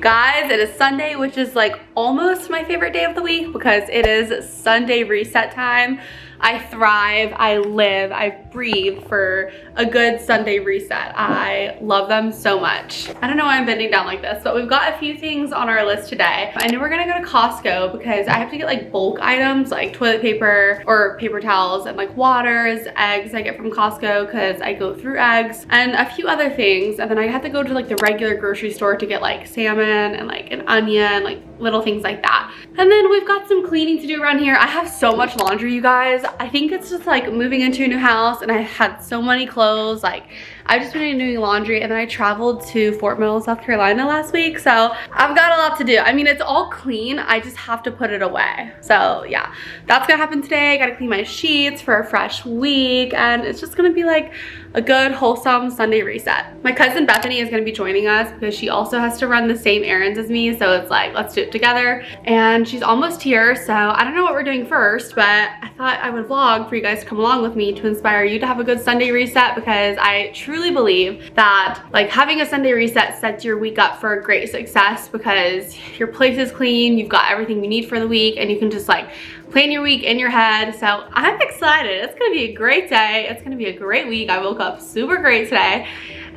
Guys, it is Sunday, which is like almost my favorite day of the week because it is Sunday reset time. I thrive, I live, I breathe for a good Sunday reset. I love them so much. I don't know why I'm bending down like this, but we've got a few things on our list today. I know we're gonna go to Costco because I have to get like bulk items like toilet paper or paper towels and like waters, eggs I get from Costco because I go through eggs, and a few other things. And then I have to go to like the regular grocery store to get like salmon and like an onion, like little things like that. And then we've got some cleaning to do around here. I have so much laundry, you guys. I think it's just like moving into a new house and I had so many clothes. Like I've just been doing laundry, and then I traveled to Fort Mill, South Carolina last week. So I've got a lot to do. I mean, it's all clean. I just have to put it away. So yeah, that's gonna happen today. I gotta clean my sheets for a fresh week, and it's just gonna be like a good wholesome Sunday reset. My cousin Bethany is gonna be joining us because she also has to run the same errands as me. So it's like, let's do it together. And she's almost here. So I don't know what we're doing first, but I thought I would vlog for you guys to come along with me to inspire you to have a good Sunday reset, because I truly believe that like having a Sunday reset sets your week up for a great success, because your place is clean, you've got everything you need for the week, and you can just like plan your week in your head. So I'm excited. It's gonna be a great day. It's gonna be a great week. I woke up super great today.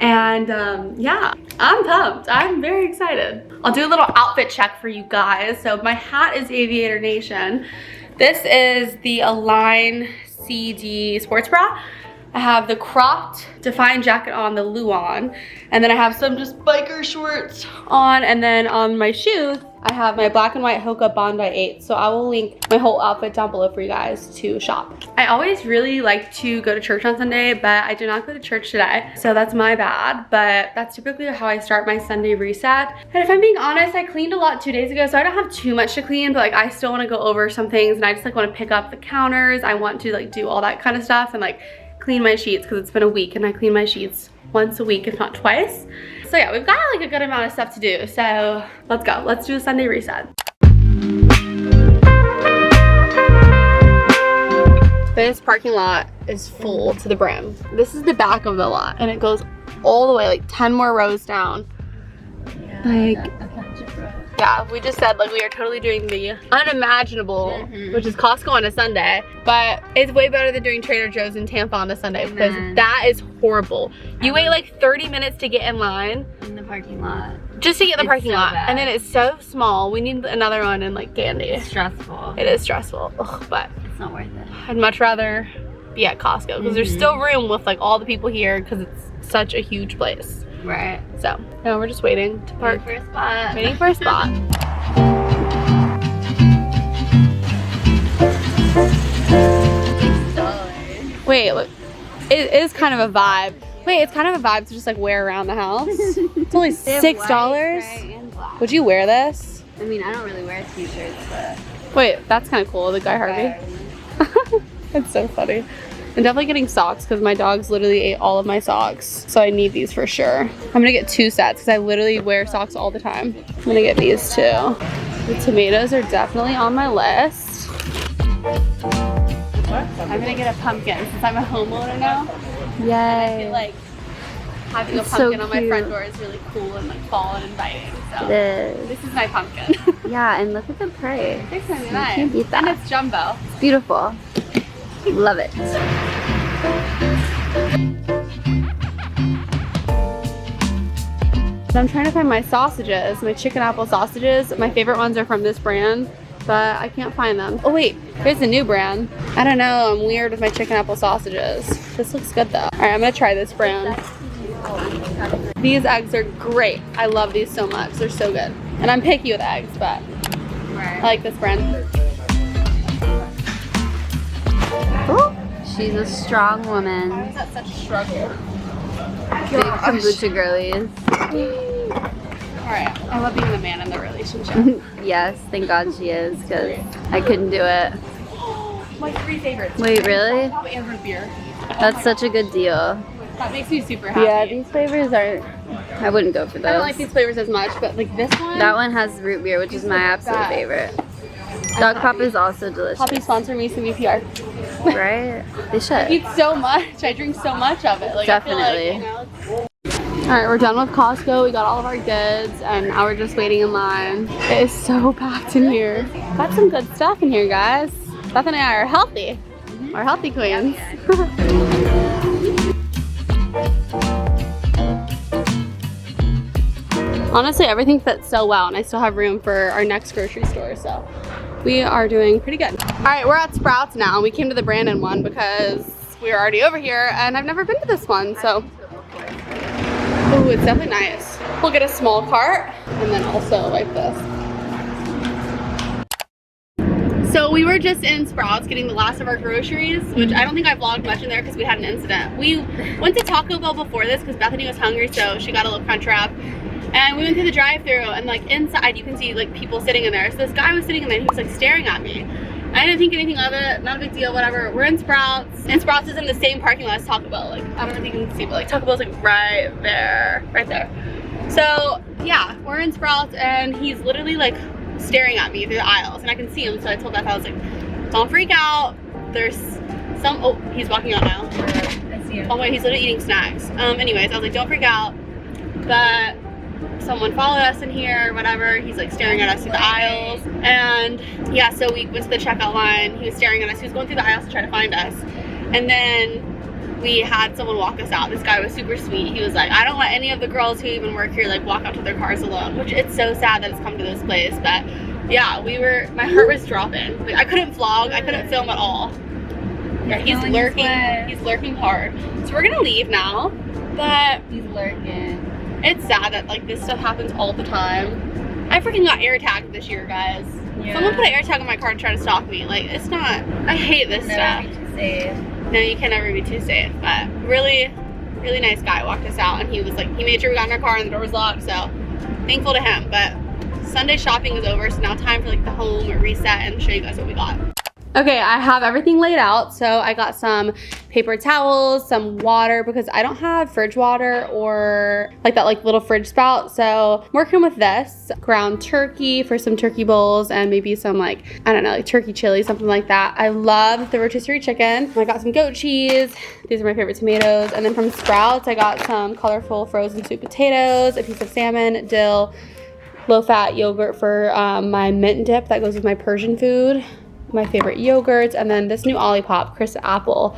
And yeah, I'm pumped. I'm very excited. I'll do a little outfit check for you guys. So my hat is Aviator Nation. This is the Align CD sports bra. I have the cropped defined jacket on, the Luan, and then I have some just biker shorts on, and then on my shoes, I have my black and white Hoka Bondi 8. So I will link my whole outfit down below for you guys to shop. I always really like to go to church on Sunday, but I did not go to church today. So that's my bad, but that's typically how I start my Sunday reset. And if I'm being honest, I cleaned a lot 2 days ago, so I don't have too much to clean, but like I still wanna go over some things, and I just like wanna pick up the counters. I want to like do all that kind of stuff and like clean my sheets, because it's been a week and I clean my sheets once a week, if not twice. So yeah, we've got like a good amount of stuff to do. So let's go. Let's do a Sunday reset. This parking lot is full to the brim. This is the back of the lot, and it goes all the way like 10 more rows down. Yeah, we just said like we are totally doing the unimaginable, which is Costco on a Sunday, but it's way better than doing Trader Joe's in Tampa on a Sunday, because that is horrible. You wait like 30 minutes to get in line in the parking lot. Just to get the parking lot, and then it's so small. We need another one in like Dandy. It's stressful. It is stressful, but it's not worth it. I'd much rather be at Costco, because there's still room with like all the people here, because it's such a huge place. Right. So, no, we're just waiting to park. Waiting for a spot. Waiting for a spot. Wait, look. It is kind of a vibe. Wait, it's kind of a vibe to just like wear around the house. It's only $6. Would you wear this? I mean, I don't really wear t-shirts, but... Wait, that's kind of cool, the Guy Harvey. It's so funny. I'm definitely getting socks because my dogs literally ate all of my socks. So I need these for sure. I'm gonna get 2 sets because I literally wear socks all the time. I'm gonna get these too. The tomatoes are definitely on my list. I'm gonna get a pumpkin since I'm a homeowner now. Yay. I feel like having a pumpkin on my front door is really cool and like fall and inviting. So it is. This is my pumpkin. Yeah, and look at the price. It's really nice. Can't beat that. And it's jumbo. It's beautiful. Love it. I'm trying to find my sausages, my chicken apple sausages. My favorite ones are from this brand, but I can't find them. Oh wait, here's a new brand. I don't know, I'm weird with my chicken apple sausages. This looks good though. All right, I'm gonna try this brand. These eggs are great. I love these so much. They're so good. And I'm picky with eggs, but I like this brand. Ooh, she's a strong woman. Why is that such a struggle? Big kombucha girlies. Alright, I love being the man in the relationship. Yes, thank God she is, because I couldn't do it. My 3 favorites. Wait, really? And root beer. That's such a good deal. That makes me super happy. Yeah, these flavors aren't, I wouldn't go for those. I don't like these flavors as much, but like this one. That one has root beer, which is my absolute favorite. Dog Pop is also delicious. Poppy sponsor me some EPR. Right? They should. I eat so much. I drink so much of it. Like, definitely. I feel like, you know, Alright, we're done with Costco. We got all of our goods and now we're just waiting in line. It is so packed in here. Got some good stuff in here, guys. Beth and I are healthy. We're healthy queens. Honestly, everything fits so well and I still have room for our next grocery store, so we are doing pretty good. Alright, we're at Sprouts now. We came to the Brandon one because we were already over here and I've never been to this one, so. Ooh, it's definitely nice. We'll get a small cart and then also like this. So we were just in Sprouts getting the last of our groceries, which I don't think I vlogged much in there because we had an incident. We went to Taco Bell before this because Bethany was hungry, so she got a little crunch wrap. And we went through the drive-thru and like inside you can see like people sitting in there. So this guy was sitting in there and he was like staring at me. I didn't think anything of it, not a big deal, whatever. We're in Sprouts, and Sprouts is in the same parking lot as Taco Bell. Like, I don't know if you can see, but like Taco Bell's like right there. So yeah, we're in Sprouts and he's literally like staring at me through the aisles and I can see him. So I told Beth, I was like, don't freak out. There's some, oh, he's walking out now. I see him. Oh wait, he's literally eating snacks. Anyways, I was like, don't freak out. But someone followed us in here, whatever. He's like staring at us through the aisles. And yeah, so we went to the checkout line. He was staring at us. He was going through the aisles to try to find us. And then we had someone walk us out. This guy was super sweet. He was like, I don't let any of the girls who even work here like walk out to their cars alone, which it's so sad that it's come to this place. But yeah, my heart was dropping. Like, I couldn't vlog, I couldn't film at all. Yeah, he's lurking hard. So we're gonna leave now, but he's lurking. It's sad that like this stuff happens all the time. I freaking got air tagged this year, guys. Yeah. Someone put an air tag on my car and tried to stalk me. Like, it's not, I hate this stuff. Never be too safe. No, you can never be too safe. But really, really nice guy walked us out and he was like, he made sure we got in our car and the door was locked, so thankful to him. But Sunday shopping is over, so now time for like the home reset and show you guys what we got. Okay, I have everything laid out. So I got some paper towels, some water because I don't have fridge water or like that like little fridge spout. So I'm working with this. Ground turkey for some turkey bowls and maybe some like, I don't know, like turkey chili, something like that. I love the rotisserie chicken. I got some goat cheese. These are my favorite tomatoes. And then from Sprouts, I got some colorful frozen sweet potatoes, a piece of salmon, dill, low-fat yogurt for my mint dip that goes with my Persian food. My favorite yogurts, and then this new Olipop crisp apple.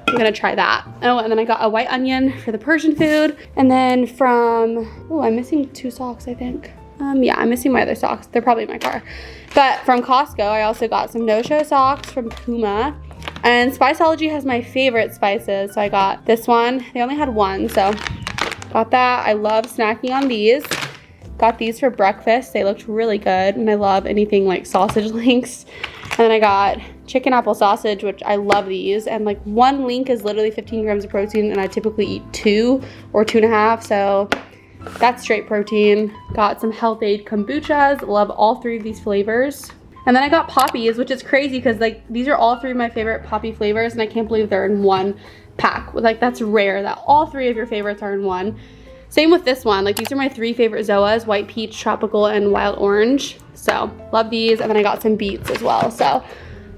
I'm gonna try that. Oh, and then I got a white onion for the Persian food. And then from, oh, I'm missing 2 socks, I think. Yeah, I'm missing my other socks. They're probably in my car. But from Costco, I also got some no-show socks from Puma. And Spiceology has my favorite spices. So I got this one. They only had one, so got that. I love snacking on these. Got these for breakfast. They looked really good. And I love anything like sausage links. And then I got chicken apple sausage, which I love these. And like 1 link is literally 15 grams of protein and I typically eat 2 or 2.5. So that's straight protein. Got some Health Aid kombuchas. Love all 3 of these flavors. And then I got poppies, which is crazy because like these are all 3 of my favorite poppy flavors and I can't believe they're in 1 pack. Like that's rare that all 3 of your favorites are in 1. Same with this one. Like these are my 3 favorite Zoas, white peach, tropical, and wild orange. So love these. And then I got some beets as well. So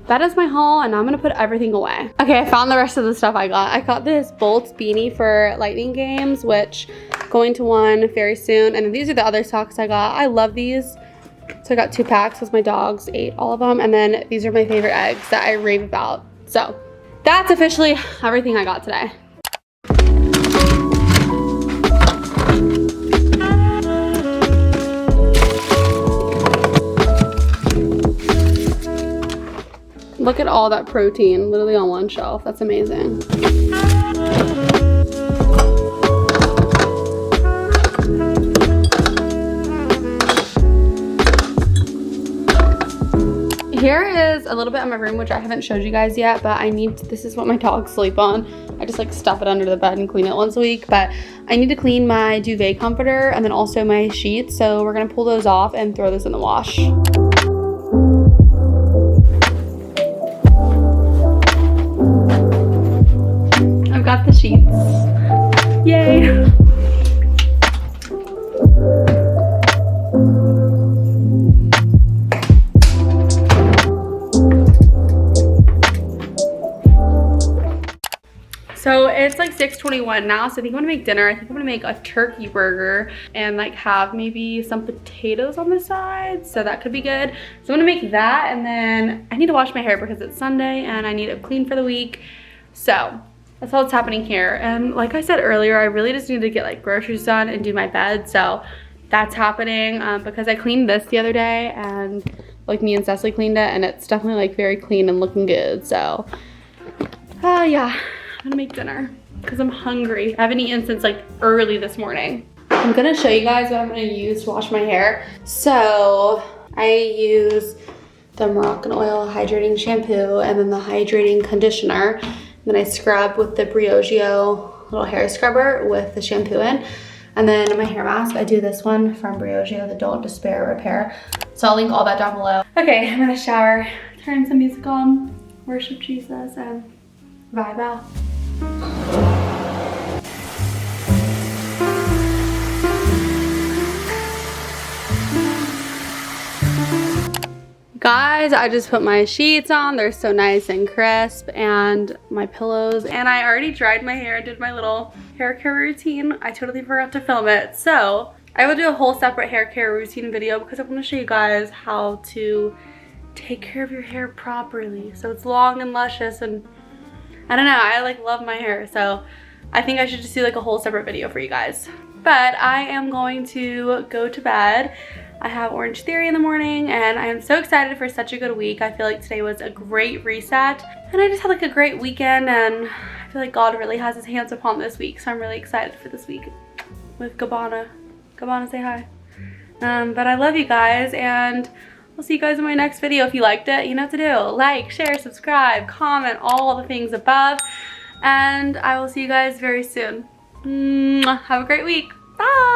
that is my haul and I'm gonna put everything away. Okay, I found the rest of the stuff I got. I got this Bolts beanie for Lightning Games, which going to one very soon. And then these are the other socks I got. I love these. So I got 2 packs because my dogs ate all of them. And then these are my favorite eggs that I rave about. So that's officially everything I got today. Look at all that protein literally on 1 shelf. That's amazing. Here is a little bit of my room, which I haven't showed you guys yet, but this is what my dogs sleep on. I just like stuff it under the bed and clean it once a week, but I need to clean my duvet comforter and then also my sheets. So we're gonna pull those off and throw those in the wash. I've got the sheets. Yay! So It's like 6:21 now, so I think I'm gonna make dinner. I think I'm gonna make a turkey burger and like have maybe some potatoes on the side, so that could be good. So I'm gonna make that, and then I need to wash my hair because it's Sunday and I need it clean for the week. So that's all that's happening here. And like I said earlier, I really just need to get like groceries done and do my bed. So that's happening because I cleaned this the other day, and like me and Cecily cleaned it, and it's definitely like very clean and looking good. So yeah, I'm gonna make dinner because I'm hungry. I haven't eaten since like early this morning. I'm gonna show you guys what I'm gonna use to wash my hair. So I use the Moroccan oil hydrating shampoo and then the hydrating conditioner. Then I scrub with the Briogeo little hair scrubber with the shampoo in. And then my hair mask, I do this one from Briogeo, the Don't Despair Repair. So I'll link all that down below. Okay, I'm gonna shower, turn some music on, worship Jesus, and vibe out. Guys, I just put my sheets on. They're so nice and crisp, and my pillows. And I already dried my hair, did my little hair care routine. I totally forgot to film it. So I will do a whole separate hair care routine video because I want to show you guys how to take care of your hair properly. So it's long and luscious, and I don't know, I like love my hair. So I think I should just do like a whole separate video for you guys. But I am going to go to bed. I have Orange Theory in the morning, and I am so excited for such a good week. I feel like today was a great reset, and I just had like a great weekend, and I feel like God really has his hands upon this week, so I'm really excited for this week with Gabbana. Gabbana, say hi. But I love you guys, and I'll see you guys in my next video. If you liked it, you know what to do. Like, share, subscribe, comment, all the things above, and I will see you guys very soon. Have a great week. Bye!